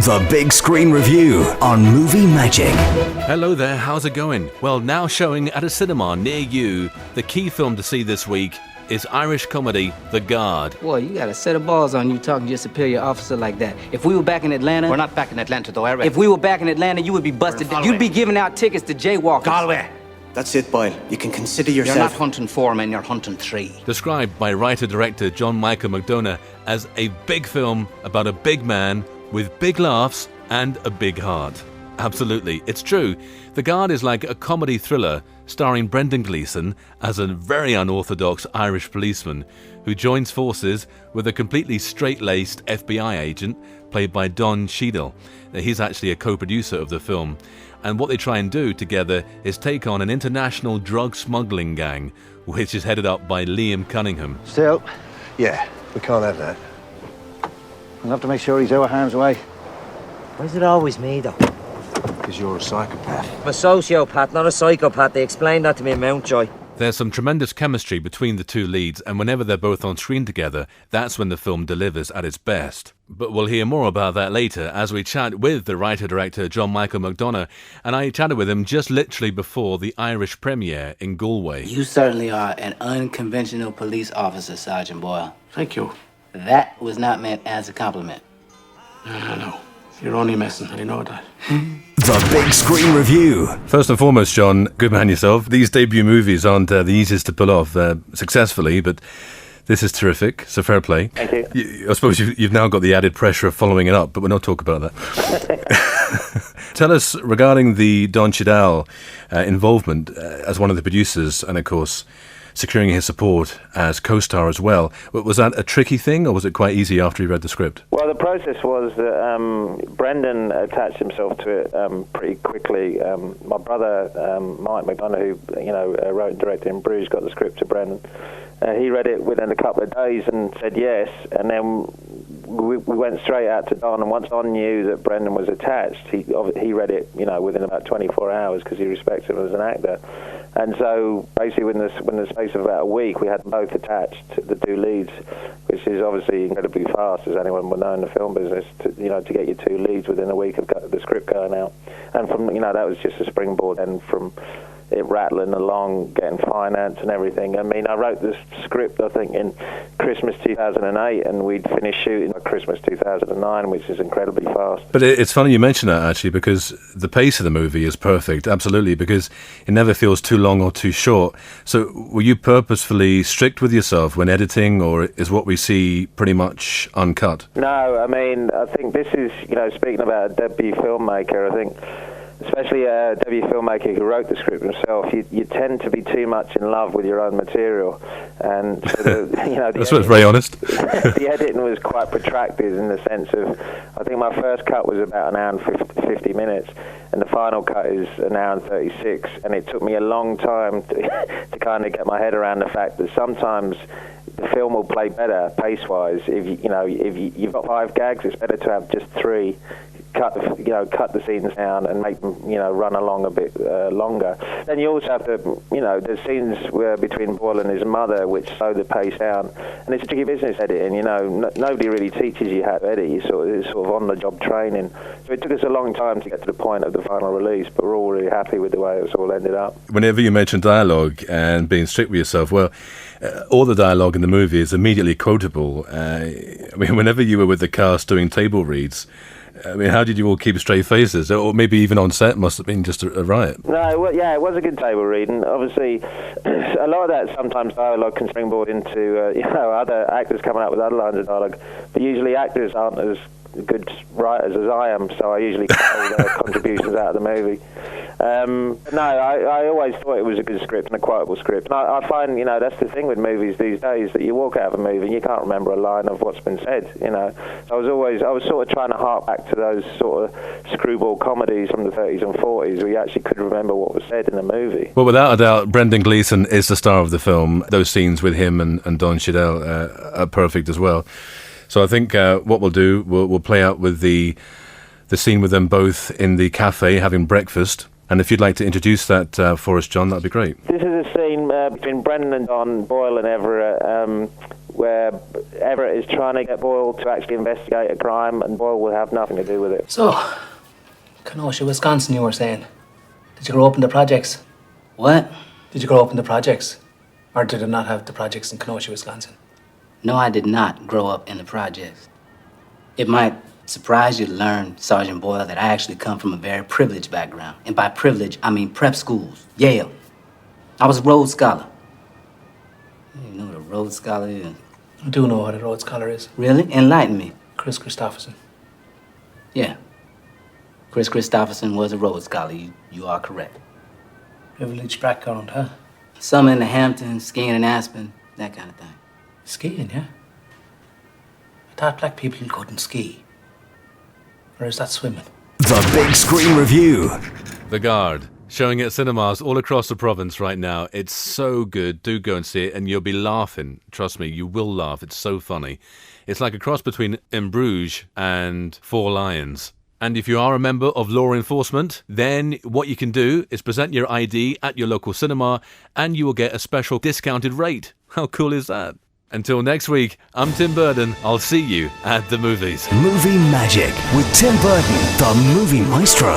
The Big Screen Review on Movie Magic. Hello there, how's it going? Well, now showing at a cinema near you, the key film to see this week is Irish comedy The Guard. Boy, you got a set of balls on you talking to your superior officer like that. If we were back in Atlanta... We're not back in Atlanta, though, Eric. If we were back in Atlanta, you would be busted. You'd be giving out tickets to jaywalkers. Galway. That's it, Boyle. You can consider yourself... You're not hunting 4 men, you're hunting 3. Described by writer-director John Michael McDonagh as a big film about a big man with big laughs and a big heart. Absolutely, it's true. The Guard is like a comedy thriller starring Brendan Gleeson as a very unorthodox Irish policeman who joins forces with a completely straight-laced FBI agent played by Don Cheadle. He's actually a co-producer of the film. And what they try and do together is take on an international drug smuggling gang, which is headed up by Liam Cunningham. Still, Yeah, we can't have that. we'll have to make sure he's out of harm's way. Why is it always me, though? Because you're a psychopath. I'm a sociopath, not a psychopath. They explained that to me in Mountjoy. There's some tremendous chemistry between the two leads, and whenever they're both on screen together, that's when the film delivers at its best. But we'll hear more about that later as we chat with the writer-director John Michael McDonagh, and I chatted with him just literally before the Irish premiere in Galway. You certainly are an unconventional police officer, Sergeant Boyle. Thank you. That was not meant as a compliment. I know. You're only messing, I know that. The Big Screen Review. First and foremost, John, good man yourself. These debut movies aren't the easiest to pull off successfully, but this is terrific, so fair play. Thank you. I suppose you've now got the added pressure of following it up, but we'll not talk about that. Tell us, regarding the Don Cheadle involvement as one of the producers, and of course securing his support as co-star as well, was that a tricky thing, or was it quite easy after you read the script? Well, the process was that Brendan attached himself to it pretty quickly. My brother, Mike McDonagh, who wrote and directed in Bruges, got the script to Brendan. He read it within a couple of days and said yes, and then we went straight out to Don, and once Don knew that Brendan was attached, he read it, within about 24 hours because he respects him as an actor. And so basically within the space of about a week, we had both attached, the two leads, which is obviously incredibly fast, as anyone would know in the film business, to get your two leads within a week of the script going out. And from, that was just a springboard, and from it rattling along, getting finance and everything. I mean, I wrote this script, I think, in Christmas 2008, and we'd finished shooting by Christmas 2009, which is incredibly fast. But it's funny you mention that, actually, because the pace of the movie is perfect, absolutely, because it never feels too long or too short. So were you purposefully strict with yourself when editing, or is what we see pretty much uncut? No, I mean, I think this is, speaking about a debut filmmaker, I think, especially a debut filmmaker who wrote the script himself, you tend to be too much in love with your own material, and so that's very honest. The editing was quite protracted in the sense of, I think my first cut was about an hour and 50 minutes, and the final cut is an hour and 36, and it took me a long time to kind of get my head around the fact that sometimes the film will play better pace-wise if you've got 5 gags. It's better to have just 3. Cut the scenes down and make them, run along a bit longer. Then you also have to, there's scenes between Boyle and his mother which slow the pace down. And it's a tricky business editing, nobody really teaches you how to edit. It's sort of on-the-job training. So it took us a long time to get to the point of the final release, but we're all really happy with the way it's all ended up. Whenever you mention dialogue and being strict with yourself, well, all the dialogue in the movie is immediately quotable. Whenever you were with the cast doing table reads, how did you all keep straight faces? Or maybe even on set must have been just a riot. No, it was a good table read, and obviously a lot of that sometimes dialogue can springboard into other actors coming up with other lines of dialogue, but usually actors aren't as good writers as I am, so I usually cut all their contributions out of the movie. I always thought it was a good script and a quotable script. And I find, that's the thing with movies these days, that you walk out of a movie and you can't remember a line of what's been said, I was sort of trying to hark back to those sort of screwball comedies from the 30s and 40s where you actually could remember what was said in the movie. Well, without a doubt, Brendan Gleeson is the star of the film. Those scenes with him and Don Cheadle are perfect as well. So I think what we'll do, we'll play out with the scene with them both in the cafe having breakfast. And if you'd like to introduce that for us, John, that'd be great. This is a scene between Brendan and Don, Boyle and Everett, where Everett is trying to get Boyle to actually investigate a crime, and Boyle will have nothing to do with it. So, Kenosha, Wisconsin, you were saying. Did you grow up in the projects? What? Did you grow up in the projects? Or did it not have the projects in Kenosha, Wisconsin? No, I did not grow up in the projects. It might surprise you to learn, Sergeant Boyle, that I actually come from a very privileged background. And by privilege, I mean prep schools, Yale. I was a Rhodes Scholar. You know what a Rhodes Scholar is? I do know what a Rhodes Scholar is. Really? Enlighten me. Chris Christopherson. Yeah. Chris Christopherson was a Rhodes Scholar. You are correct. Privileged background, huh? Some in the Hamptons, skiing in Aspen, that kind of thing. Skiing, yeah? I thought black people couldn't ski. Or is that swimming? The Big Screen Review. The Guard, showing at cinemas all across the province right now. It's so good. Do go and see it, and you'll be laughing. Trust me, you will laugh. It's so funny. It's like a cross between In Bruges and Four Lions. And if you are a member of law enforcement, then what you can do is present your ID at your local cinema, and you will get a special discounted rate. How cool is that? Until next week, I'm Tim Burton. I'll see you at the movies. Movie Magic with Tim Burton, the movie maestro.